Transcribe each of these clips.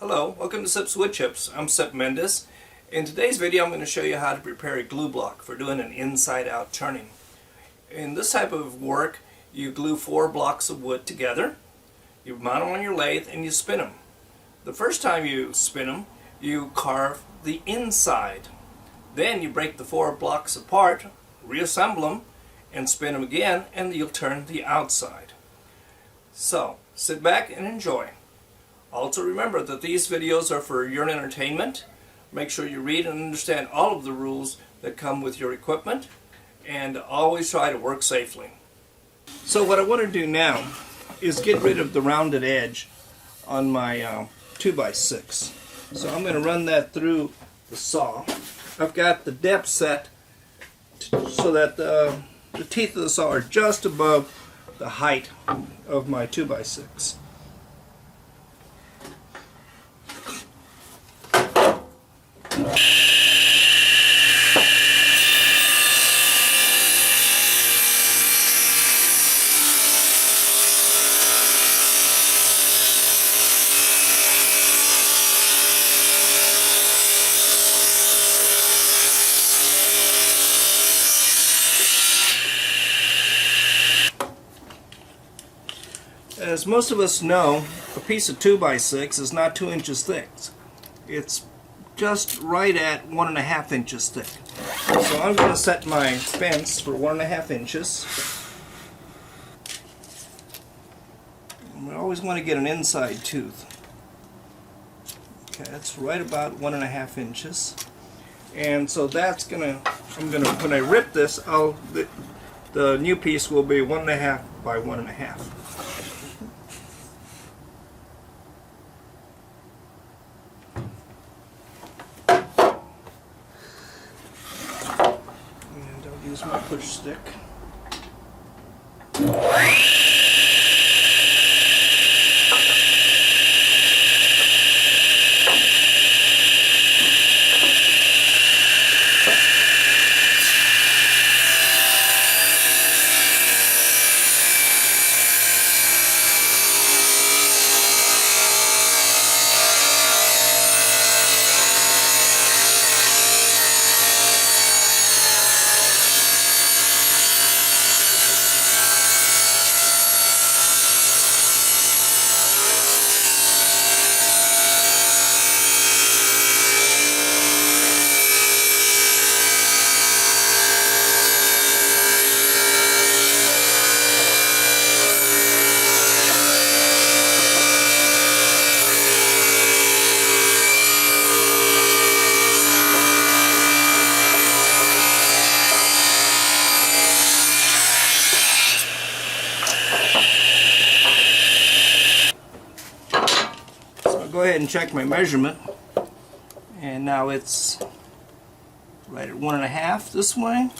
Hello, welcome to Sip's Wood Chips. I'm Sip Mendes. In today's video I'm going to show you how to prepare a glue block for doing an inside-out turning. In this type of work you glue 4 blocks of wood together, you mount them on your lathe and you spin them. The first time you spin them you carve the inside. Then you break the 4 blocks apart, reassemble them and spin them again and you'll turn the outside. So sit back and enjoy. Also remember that these videos are for your entertainment. Make sure you read and understand all of the rules that come with your equipment and always try to work safely. So what I want to do now is get rid of the rounded edge on my 2x6. So I'm going to run that through the saw. I've got the depth set so that the teeth of the saw are just above the height of my 2x6. As most of us know, a piece of 2x6 is not 2 inches thick. It's just right at 1.5 inches thick. So I'm going to set my fence for 1.5 inches. We always want to get an inside tooth. Okay, that's right about 1.5 inches. And so that's when I rip this, the new piece will be 1.5 by 1.5. Use my push stick. Go ahead and check my measurement, and now it's right at 1.5 this way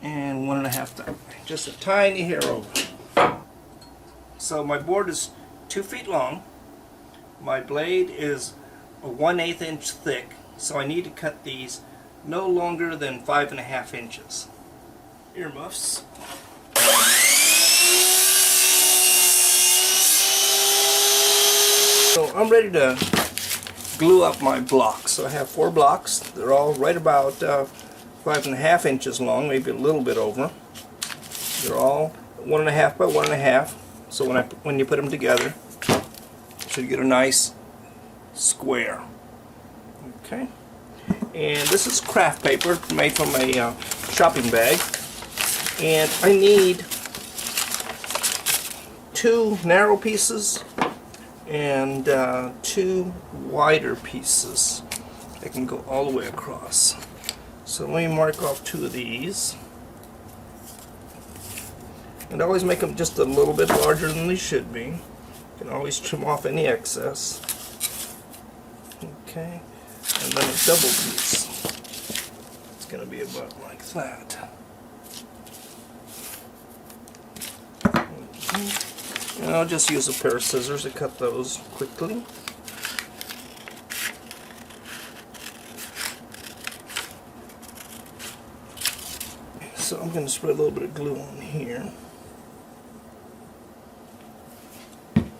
and 1.5 that way, just a tiny hair over. So my board is 2 feet long, my blade is a 1/8 inch thick, so I need to cut these no longer than 5.5 inches. Earmuffs. So I'm ready to glue up my blocks. So I have 4 blocks. They're all right about 5.5 inches long, maybe a little bit over. They're all 1.5 by 1.5. So when you put them together, you should get a nice square. Okay. And this is craft paper made from a shopping bag. And I need 2 narrow pieces and 2 wider pieces that can go all the way across. So let me mark off 2 of these. And always make them just a little bit larger than they should be. You can always trim off any excess. Okay, and then a double piece. It's going to be about like that. Okay. And I'll just use a pair of scissors to cut those quickly. So I'm going to spread a little bit of glue on here. And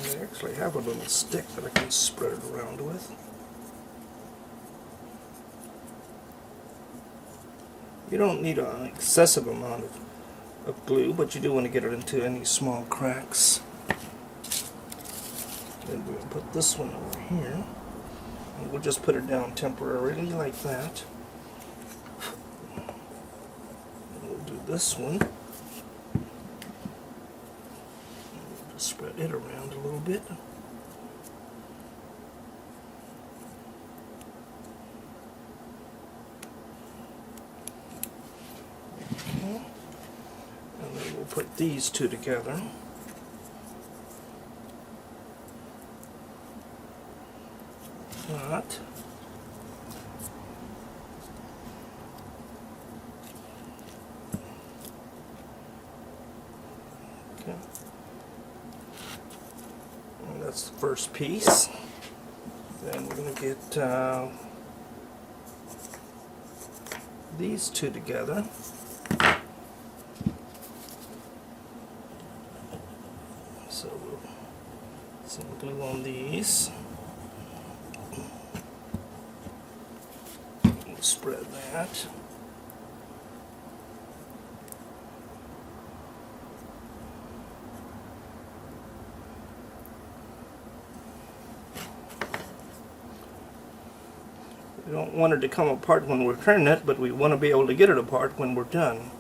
there. actually have a little stick that I can spread it around with. You don't need an excessive amount of glue, but you do want to get it into any small cracks. Then we'll put this one over here, and we'll just put it down temporarily like that. And we'll do this one. We'll just spread it around a little bit. And then we'll put these two together. That. Okay. And that's the first piece. Then we're going to get these two together. So we'll put some glue on these. We'll spread that. We don't want it to come apart when we're turning it, but we want to be able to get it apart when we're done.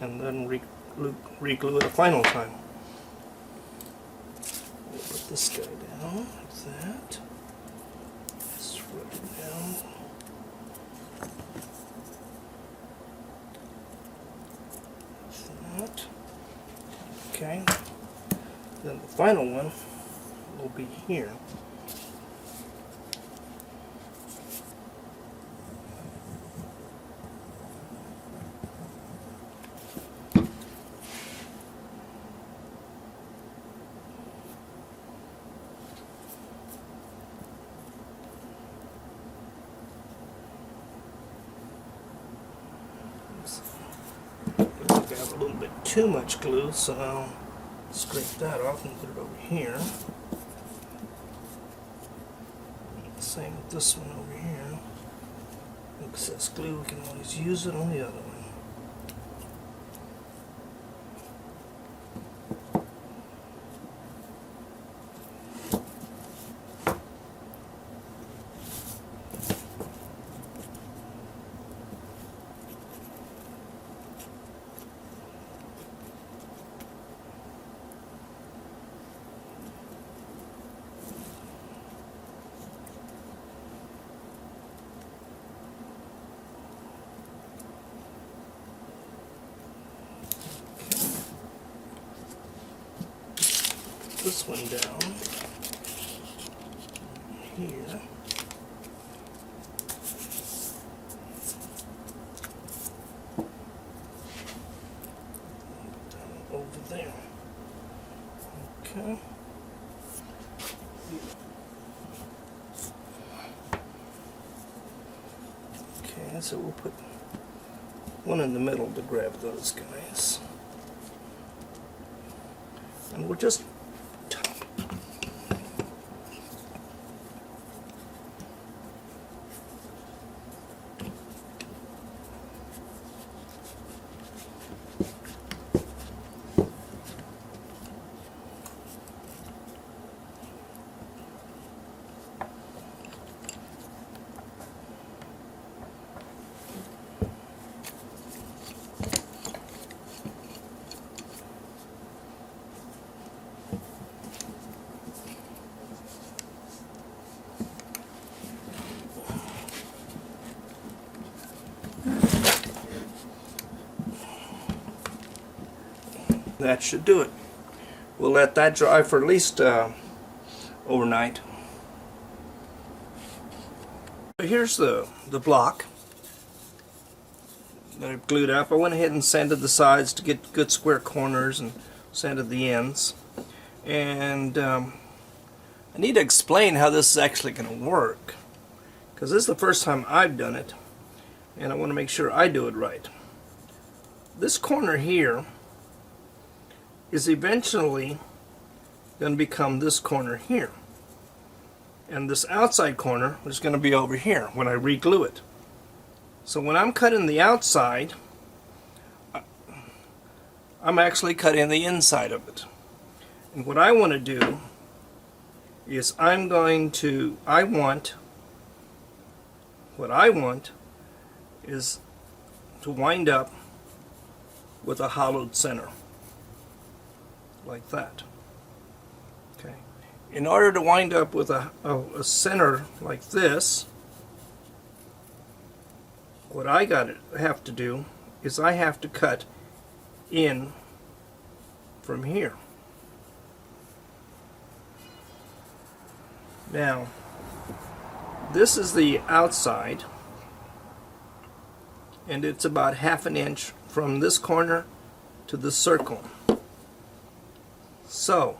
And then re-glue it a final time. We'll put this guy down like that. Spread it down. Like that. Okay. Then the final one will be here. I have a little bit too much glue, so I'll scrape that off and put it over here. Same with this one over here. Excess glue, we can always use it on the other one. This one down here. Down over there. Okay. Okay, so we'll put one in the middle to grab those guys. And we'll just that should do it. We'll let that dry for at least overnight. Here's the block that I've glued up. I went ahead and sanded the sides to get good square corners and sanded the ends. And I need to explain how this is actually going to work, because this is the first time I've done it, and I want to make sure I do it right. This corner here is eventually going to become this corner here. And this outside corner is going to be over here when I re-glue it. So when I'm cutting the outside, I'm actually cutting the inside of it. And what I want to do is what I want is to wind up with a hollowed center. Like that. Okay. In order to wind up with a center like this, what I have to do is I have to cut in from here. Now, this is the outside, and it's about 1/2 inch from this corner to the circle. So,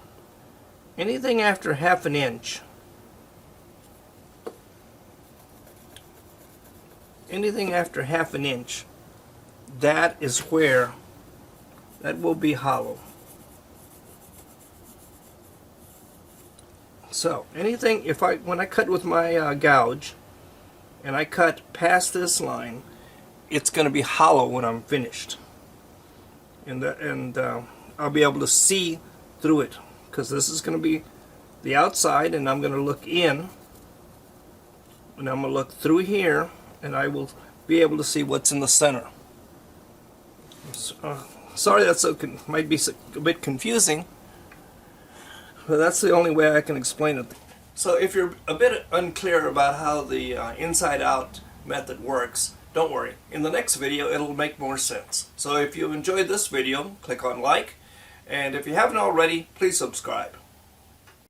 anything after 1/2 inch, that is where that will be hollow. So, anything, when I cut with my gouge, and I cut past this line, it's going to be hollow when I'm finished. And I'll be able to see through it, because this is going to be the outside, and I'm going to look in, and I'm going to look through here, and I will be able to see what's in the center. Sorry that's might be a bit confusing, but that's the only way I can explain it. So if you're a bit unclear about how the inside out method works, don't worry. In the next video it'll make more sense. So if you enjoyed this video, click on like, and if you haven't already, please subscribe.